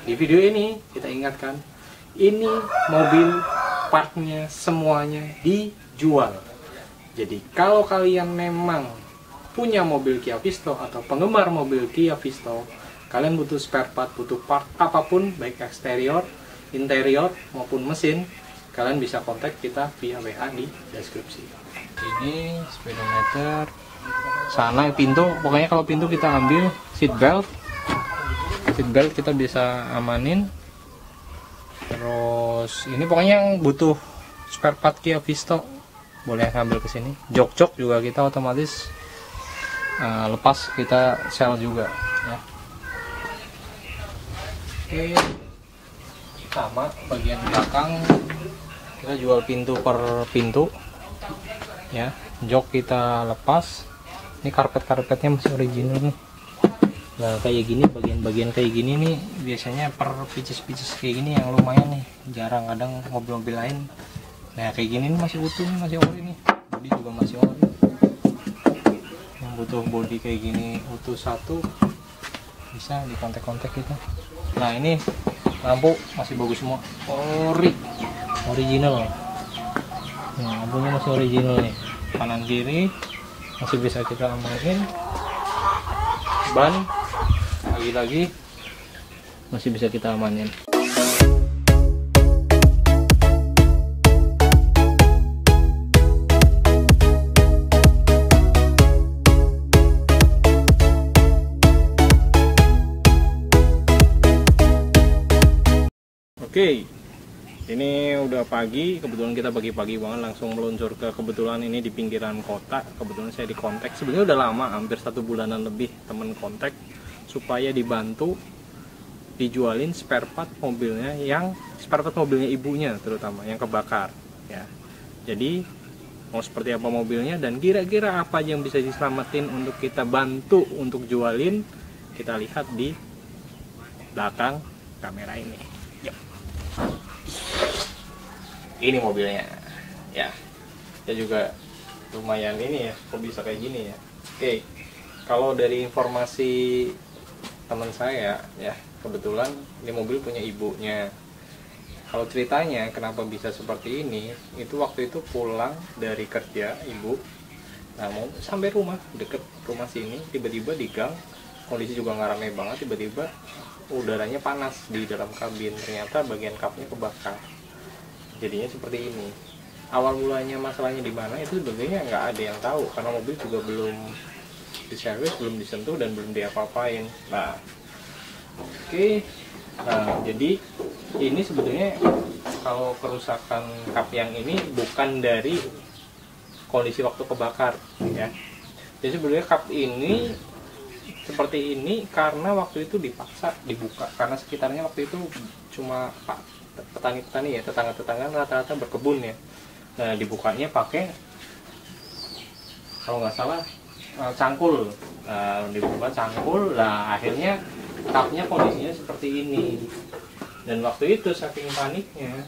di video ini kita ingatkan, ini mobil partnya semuanya dijual. Jadi kalau kalian memang punya mobil Kia Visto atau penggemar mobil Kia Visto, kalian butuh spare part, butuh part apapun, baik eksterior, interior maupun mesin, kalian bisa kontak kita via WA di deskripsi. Ini speedometer, sana pintu, pokoknya kalau pintu kita ambil seat belt kita bisa amanin. Terus ini pokoknya yang butuh spare part Kia Visto boleh ngambil ke sini. Jok juga kita otomatis lepas kita sel juga ya. Oke, sama bagian belakang kita jual pintu per pintu ya. Jok kita lepas. Ini karpetnya masih original nih. Nah kayak gini, bagian-bagian kayak gini nih biasanya per pieces kayak gini yang lumayan nih, jarang, kadang mobil-mobil lain. Nah kayak gini nih masih utuh, masih ori nih, bodi juga masih ori. Yang butuh bodi kayak gini utuh satu bisa di kontak kita. Nah ini lampu masih bagus semua, original. Nah, lampunya masih original nih, kanan kiri masih bisa kita amanin. Ban lagi masih bisa kita amanin. Oke, ini udah pagi, kebetulan kita pagi-pagi banget langsung meluncur ke, kebetulan ini di pinggiran kota. Kebetulan saya dikontak, sebenarnya udah lama, hampir 1 bulanan lebih temen kontak supaya dibantu dijualin spare part mobilnya, yang spare part mobilnya ibunya terutama yang kebakar ya. Jadi mau seperti apa mobilnya dan kira-kira apa aja yang bisa diselamatin untuk kita bantu untuk jualin, kita lihat di belakang kamera ini. Yuk. Ini mobilnya ya, saya juga lumayan ini ya, kok bisa kayak gini ya. Oke, kalau dari informasi teman saya ya, kebetulan ini mobil punya ibunya. Kalau ceritanya kenapa bisa seperti ini, itu waktu itu pulang dari kerja ibu, nah mau sampai rumah, deket rumah sini, tiba-tiba di gang, kondisi juga nggak ramai banget, tiba-tiba udaranya panas di dalam kabin, ternyata bagian kapnya kebakar. Jadinya seperti ini. Awal mulanya masalahnya di mana itu sebenarnya nggak ada yang tahu, karena mobil juga belum diservis, belum disentuh dan belum diapa-apain. Nah, oke. Nah, jadi ini sebenarnya kalau kerusakan kap yang ini bukan dari kondisi waktu kebakar ya. Jadi sebenarnya kap ini seperti ini karena waktu itu dipaksa dibuka, karena sekitarnya waktu itu cuma petani-petani ya, tetangga-tetangga rata-rata berkebun ya. Nah, dibukanya pakai kalau nggak salah cangkul. Nah, dibuka cangkul, lah akhirnya kapnya kondisinya seperti ini. Dan waktu itu saking paniknya,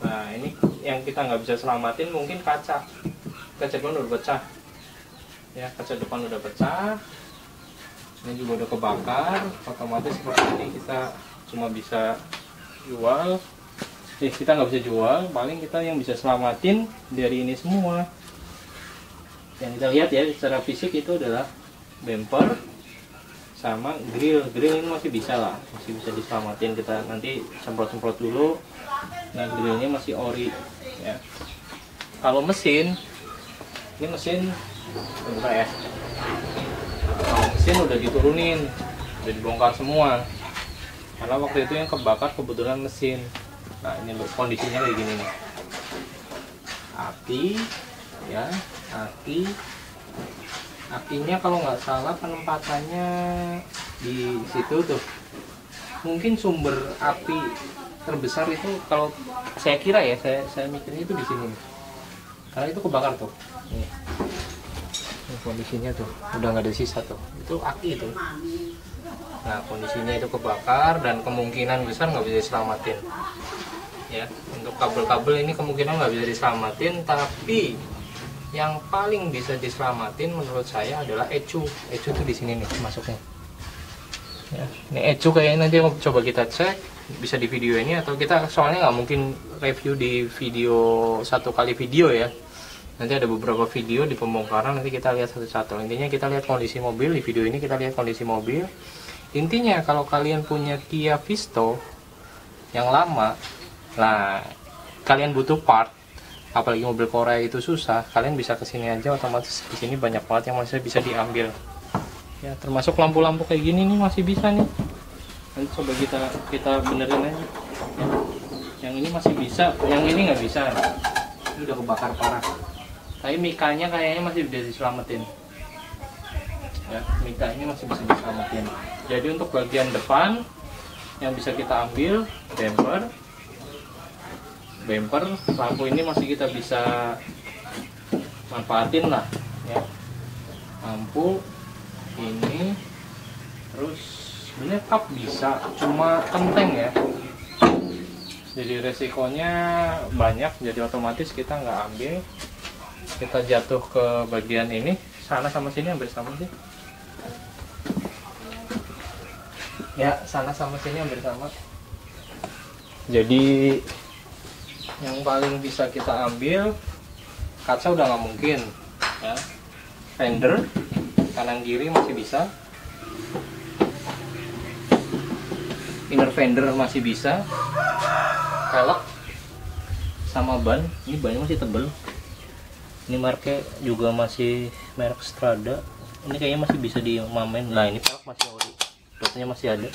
nah ini yang kita nggak bisa selamatin mungkin kaca depan udah pecah ya, kaca depan udah pecah, ini juga udah kebakar, otomatis seperti ini kita cuma bisa jual. Kita nggak bisa jual, paling kita yang bisa selamatin dari ini semua. Yang kita lihat ya secara fisik itu adalah bumper sama grill ini masih bisa lah, masih bisa diselamatin, kita nanti semprot dulu. Nah, grillnya masih ori ya. Kalau mesin, ini mesin bentar ya, mesin udah diturunin, udah dibongkar semua karena waktu itu yang kebakar kebetulan mesin. Nah, ini kondisinya kayak gini nih, aki ya, akinya kalau nggak salah penempatannya di situ tuh. Mungkin sumber api terbesar itu kalau saya kira ya, saya mikirnya itu di sini. Karena itu kebakar tuh. Nih. Ini kondisinya tuh, udah nggak ada sisa tuh. Itu aki itu. Nah, kondisinya itu kebakar dan kemungkinan besar nggak bisa diselamatin. Ya, untuk kabel-kabel ini kemungkinan nggak bisa diselamatin, tapi yang paling bisa diselamatin menurut saya adalah ecu. Ecu tuh di sini nih masuknya. Ya, ini ecu kayaknya nanti coba kita cek bisa di video ini, atau kita soalnya nggak mungkin review di video satu kali video ya. Nanti ada beberapa video di pembongkaran, nanti kita lihat satu-satu. Intinya kita lihat kondisi mobil, di video ini kita lihat kondisi mobil. Intinya kalau kalian punya Kia Visto yang lama, nah kalian butuh part, apalagi mobil Korea itu susah, kalian bisa kesini aja, otomatis di sini banyak banget yang masih bisa diambil. Ya, termasuk lampu-lampu kayak gini nih masih bisa nih. Nanti coba kita benerin aja. Ya. Yang ini masih bisa, yang ini nggak bisa. Ini udah kebakar parah. Tapi mikanya kayaknya masih bisa diselamatin. Ya, mikanya masih bisa diselamatin. Jadi untuk bagian depan yang bisa kita ambil bumper, lampu ini masih kita bisa manfaatin lah. Ya. Lampu ini, terus sebenarnya kap bisa, cuma kenteng ya, jadi resikonya banyak, jadi otomatis kita nggak ambil. Kita jatuh ke bagian ini, sana sama sini hampir sama sih ya, sana sama sini hampir sama. Jadi yang paling bisa kita ambil, kaca udah nggak mungkin ya, fender kanan kiri masih bisa, inner fender masih bisa, velg sama ban. Ini bannya masih tebel, ini mereknya juga masih merek Strada, ini kayaknya masih bisa dimamen. Nah ini velg masih ori, dotnya masih ada,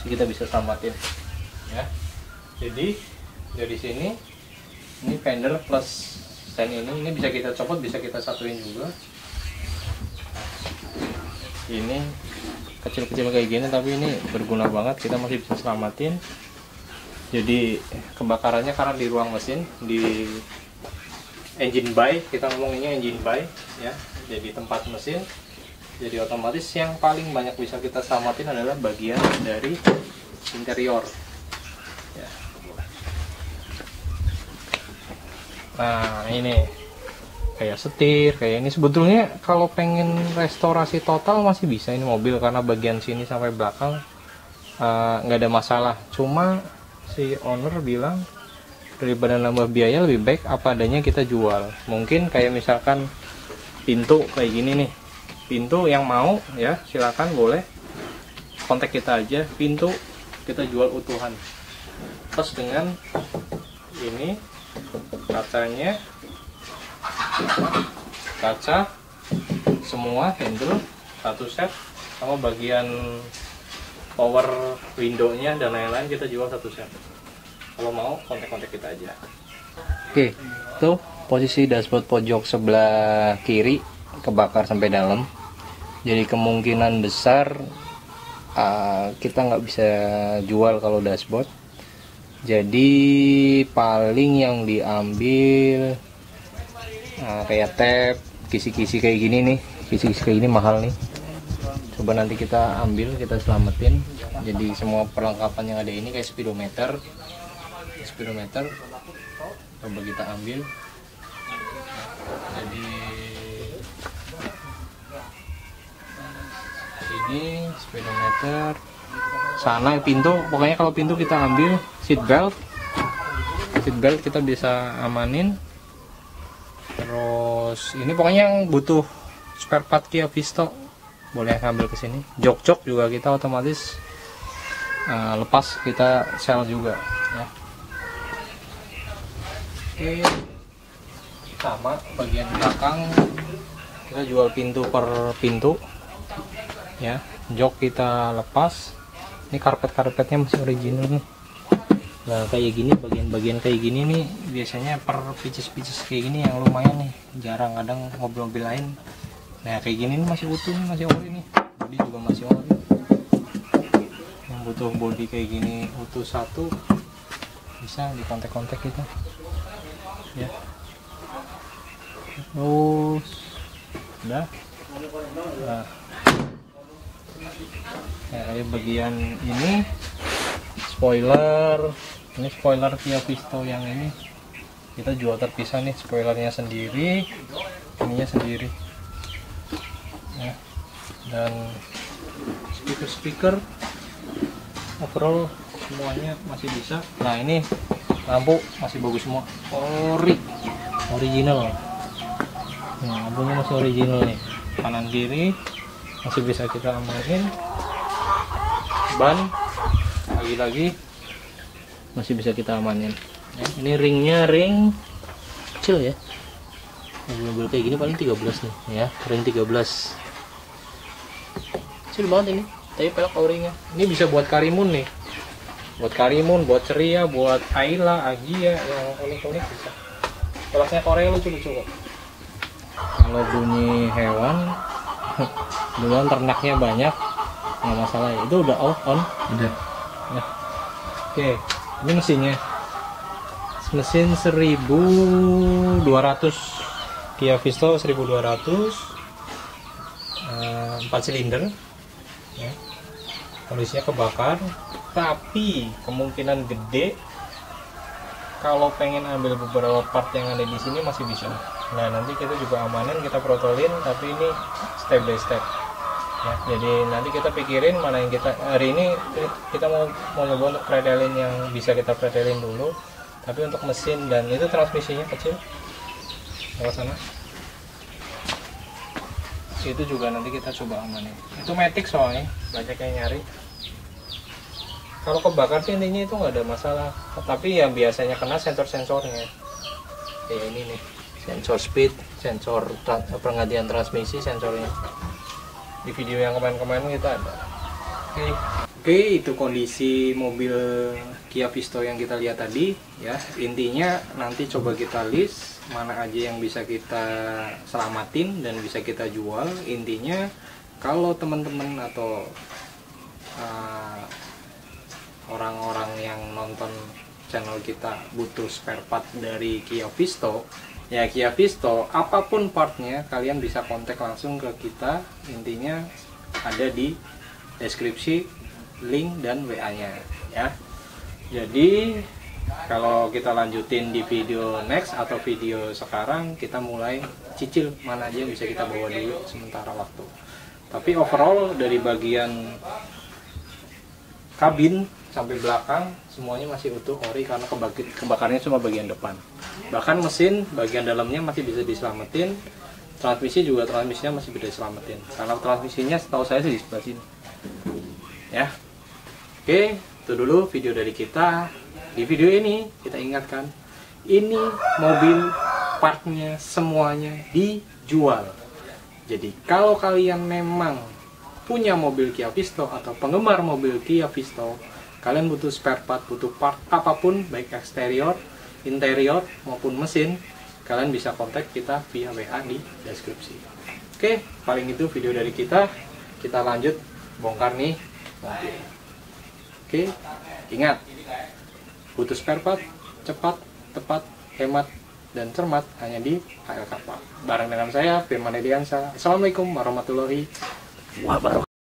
jadi kita bisa selamatin ya. Jadi dari sini ini fender plus sen ini bisa kita copot, bisa kita satuin juga. Ini kecil-kecil kayak gini tapi ini berguna banget, kita masih bisa selamatin. Jadi kebakarannya karena di ruang mesin, di engine bay, kita ngomonginnya engine bay ya, jadi tempat mesin. Jadi otomatis yang paling banyak bisa kita selamatin adalah bagian dari interior ya. Nah ini kayak setir, kayak ini sebetulnya kalau pengen restorasi total masih bisa ini mobil, karena bagian sini sampai belakang nggak ada masalah. Cuma si owner bilang daripada nambah biaya lebih baik apa adanya kita jual. Mungkin kayak misalkan pintu kayak gini nih, pintu yang mau ya silakan boleh kontak kita aja, pintu kita jual utuhan plus dengan ini kacanya, kaca semua, handle satu set, sama bagian power window-nya dan lain-lain kita jual satu set. Kalau mau kontak-kontak kita aja. Oke, tuh posisi dashboard pojok sebelah kiri kebakar sampai dalam. Jadi kemungkinan besar kita nggak bisa jual kalau dashboard. Jadi paling yang diambil kayak tab, kisi-kisi kayak gini nih, kisi-kisi kayak gini mahal nih. Coba nanti kita ambil, kita selamatin. Jadi semua perlengkapan yang ada ini kayak speedometer coba kita ambil. Jadi ini speedometer, sana pintu, pokoknya kalau pintu kita ambil. Seat belt kita bisa amanin. Terus ini pokoknya yang butuh spare part Kia Visto boleh ambil ke sini. Jok juga kita otomatis lepas kita sel juga ya. Oke, sama bagian belakang kita jual pintu per pintu ya. Jok kita lepas. Ini karpetnya masih original nih. Nah kayak gini, bagian-bagian kayak gini nih biasanya per pieces kayak gini yang lumayan nih, jarang, kadang mobil-mobil lain. Nah kayak gini nih masih utuh nih, masih ori nih, bodi juga masih ori. Yang butuh bodi kayak gini utuh satu bisa di kontak-kontak kita ya. Terus udah nah, kayak bagian ini spoiler, ini spoiler Kia Visto yang ini kita jual terpisah nih, spoilernya sendiri, ininya sendiri ya. Dan speaker overall semuanya masih bisa. Nah ini lampu masih bagus semua, original. Nah, lampunya masih original nih, kanan kiri masih bisa kita amanin. Ban lagi-lagi masih bisa kita amanin. Ini ringnya ring kecil ya, mobil kayak gini paling 13 nih ya, ring 13 kecil banget ini, tapi pelek o-ringnya. Ini bisa buat Karimun nih, buat Karimun, buat Ceria, buat Ayla, Agia yang unik-unik bisa. Peleknya Korea lucu-lucu kok. Kalau bunyi hewan dengan ternaknya banyak nggak masalah ya. Itu udah on udah ya. Oke, ini mesinnya mesin 1200 Kia Visto 1200, 4 silinder ya. Kondisinya kebakar, tapi kemungkinan gede kalau pengen ambil beberapa part yang ada di sini masih bisa. Nah nanti kita juga amanin, kita protolin, tapi ini step by step ya. Jadi nanti kita pikirin mana yang kita hari ini kita mau nyoba untuk pretelin yang bisa kita pretelin dulu. Tapi untuk mesin dan itu transmisinya kecil lewat sana, itu juga nanti kita coba amanin. Itu matic soalnya banyak yang nyari. Kalau kebakar sih intinya itu nggak ada masalah, tapi yang biasanya kena sensor-sensornya kayak ini nih, sensor speed, sensor penggantian transmisi, sensornya di video yang kemarin-kemarin kita ada. Oke, itu kondisi mobil Kia Visto yang kita lihat tadi ya. Intinya nanti coba kita list mana aja yang bisa kita selamatin dan bisa kita jual. Intinya kalau teman-teman atau orang-orang yang nonton channel kita butuh spare part dari Kia Visto ya, Kia Visto apapun partnya kalian bisa kontak langsung ke kita. Intinya ada di deskripsi link dan WA nya ya. Jadi kalau kita lanjutin di video next atau video sekarang, kita mulai cicil mana aja yang bisa kita bawa dulu sementara waktu. Tapi overall dari bagian kabin sampai belakang semuanya masih utuh ori, karena kebakarnya cuma bagian depan. Bahkan mesin bagian dalamnya masih bisa diselamatin. Transmisi juga, transmisinya masih bisa diselamatin karena transmisinya setahu saya sih di sebelah sini ya. Oke, itu dulu video dari kita. Di video ini kita ingatkan, ini mobil partnya semuanya dijual. Jadi kalau kalian memang punya mobil Kia Visto atau penggemar mobil Kia Visto, kalian butuh spare part, butuh part apapun, baik eksterior, interior maupun mesin, kalian bisa kontak kita via WA di deskripsi. Oke, paling itu video dari kita. Kita lanjut bongkar nih mobil. Oke, ingat, butuh spare part, cepat, tepat, hemat, dan cermat hanya di HL Kapal. Bareng dengan saya, Firman Ediansa. Assalamualaikum warahmatullahi wabarakatuh.